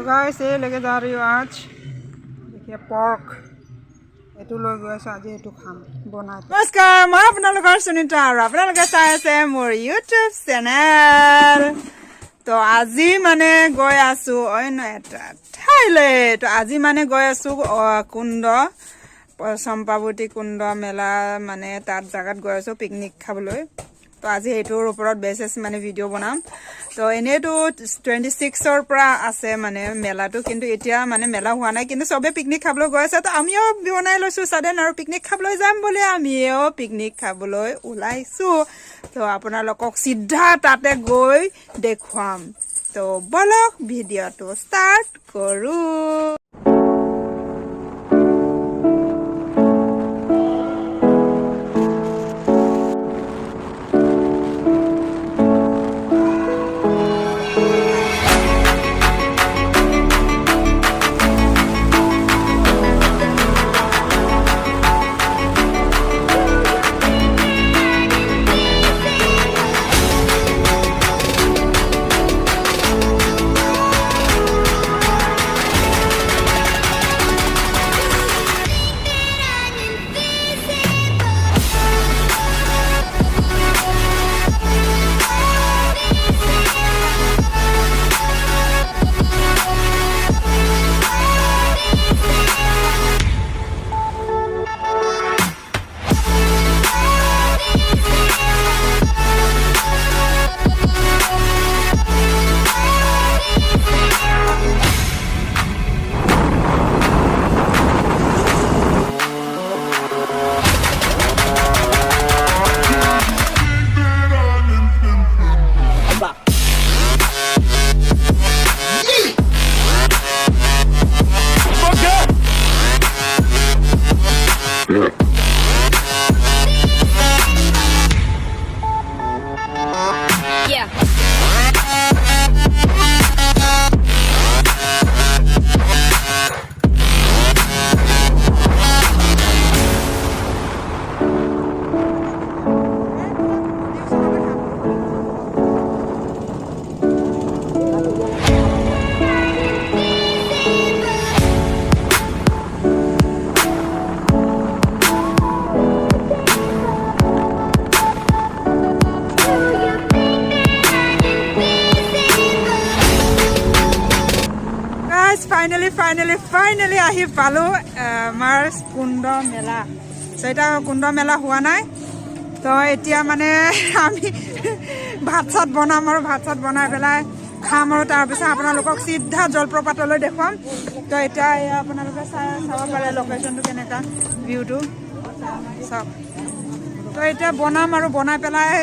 तो गाइस ये लेके जा रही हूँ आज देखिए पर्क एटू লৈ গৈ আছো আজি এটু খাম বনাই নমস্কাৰ মই আপোনালোকৰ সুনিতা আৰু আপোনালোকে চাই আছে মোৰ ইউটিউব চেনেল তো আজি মানে গৈ আছো অন্য এটা ঠাইলে তো আজি মানে গৈ আছো কুণ্ড চম্পাৱতী কুণ্ড মেলা মানে তাত জাগাত গৈ আছো পিকনিক খাবলৈ তো আজি এটোৰ ওপৰত বেসিস মানে ভিডিও বনাম তো এনেটো 26 ৰ পৰা আছে মানে মেলাটো কিন্তু এতিয়া মানে মেলা হোৱা নাই কিন্তু সবে পিকনিক খাবলৈ গৈ আছে তো আমিও বনাই লৈছো সাদেন আৰু পিকনিক খাবলৈ যাম বুলি আমিও পিকনিক খাবলৈ ওলাইছো তো আপোনালোকক সিধা তাতে গৈ দেখুৱাম তো বলক ভিডিওটো স্টাৰ্ট কৰো Finally আহি পালো আমাৰ কুণ্ড মেলা সেটা কুণ্ড মেলা হোৱা নাই তো এতিয়া মানে আমি ভাত চাত বনাম আৰু ভাত চাত বনাই পেলাই খাম আৰু তাৰ পিছত আপোনালোকক সিধা জলপ্ৰপাতলৈ দেখুৱাম তো এতিয়া আপোনালোকে চাব পাৰে লোকেশনটো কেনেকা ভিউটো সব তো এতিয়া বনাম আৰু বনাই পেলাই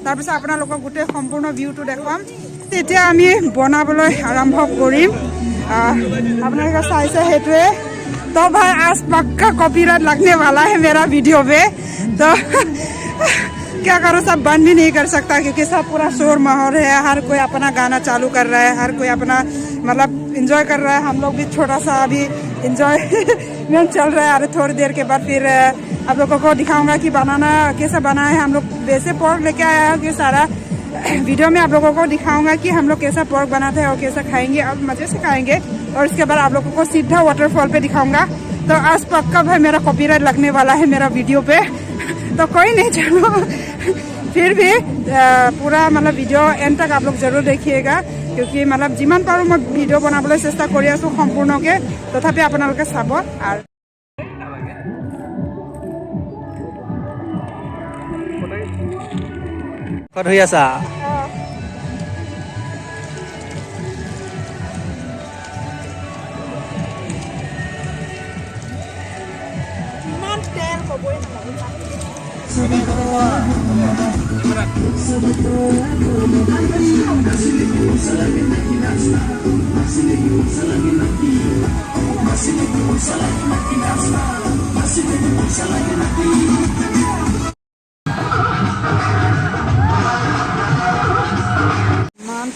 তাৰ পিছত আপোনালোকক গোটেই সম্পূৰ্ণ ভিউটো দেখুৱাম এতিয়া আমি বনাবলৈ আৰম্ভ কৰিম अपने का साइज है हेटुए तो भाई आज पक्का कॉपीराइट लगने वाला है मेरा वीडियो पे तो क्या करो सब बंद भी नहीं कर सकता क्योंकि सब पूरा शोर माहौल है हर कोई अपना गाना चालू कर रहा है हर कोई अपना मतलब एंजॉय कर रहा है हम लोग भी छोटा सा अभी एंजॉय चल रहा है अरे थोड़ी देर के बाद फिर आप लोगों को दिखाऊंगा कि बनाना कैसा बना है हम लोग वैसे पोर्क लेके आया है कि सारा वीडियो में आप लोगों को दिखाऊंगा कि हम लोग कैसा पोर्क बनाते हैं और कैसा खाएंगे और मजे से खाएंगे और इसके बाद आप लोगों को सीधा वाटरफॉल पे दिखाऊंगा तो आज पक्का भाई मेरा कॉपीराइट लगने वाला है मेरा वीडियो पे तो कोई नहीं चलो फिर भी पूरा मतलब वीडियो एंड तक आप लोग जरूर देखिएगा क्योंकि मतलब जिमान पारो मैं वीडियो बनाबले चेष्टा करि आছো সম্পূৰ্ণকে তথাপি আপোনালোকে চাব আৰু কত হৈ আছা ইমান তেল হ'বই নালাগে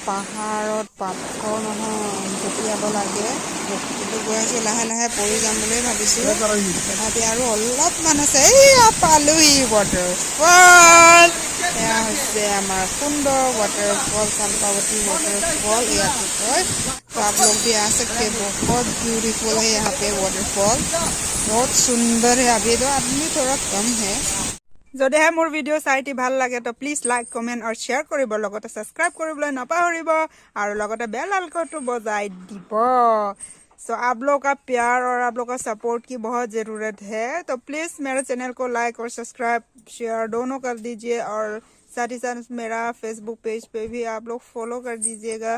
পাহাৰত পাথৰ নহয় জঁপিয়াব লাগে কিন্তু গৈ আছো লাহে লাহে পৰি যাম বুলি ভাবিছো তথাপি আৰু অলপমান আছে এইয়া পালোহি ৱাটাৰফল এয়া হৈছে আমাৰ কুণ্ড वाटरफॉल कल्पावती वाटरफॉल ইয়াতে কয় तो आप लोग भी आ सकते हैं बहुत ब्यूटीफुल है यहाँ पे वाटरफॉल बहुत सुंदर है अभी तो आदमी थोड़ा कम है যদিহে মোৰ ভিডিঅ' চাইটি ভাল লাগে তো প্লিজ লাইক কমেন্ট আৰু শ্বেয়াৰ কৰিব লগতে সাবস্ক্ৰাইব কৰিবলৈ নাপাহৰিব আৰু লগতে বেল আইকনটো বজাই দিব सो आप लोग का प्यार और आप लोग का सपोर्ट की बहुत ज़रूरत है तो प्लीज़ मेरे चैनल को लाइक और सब्सक्राइब शेयर दोनों कर दीजिए और साथ ही साथ मेरा फेसबुक पेज पे भी आप लोग फॉलो कर दीजिएगा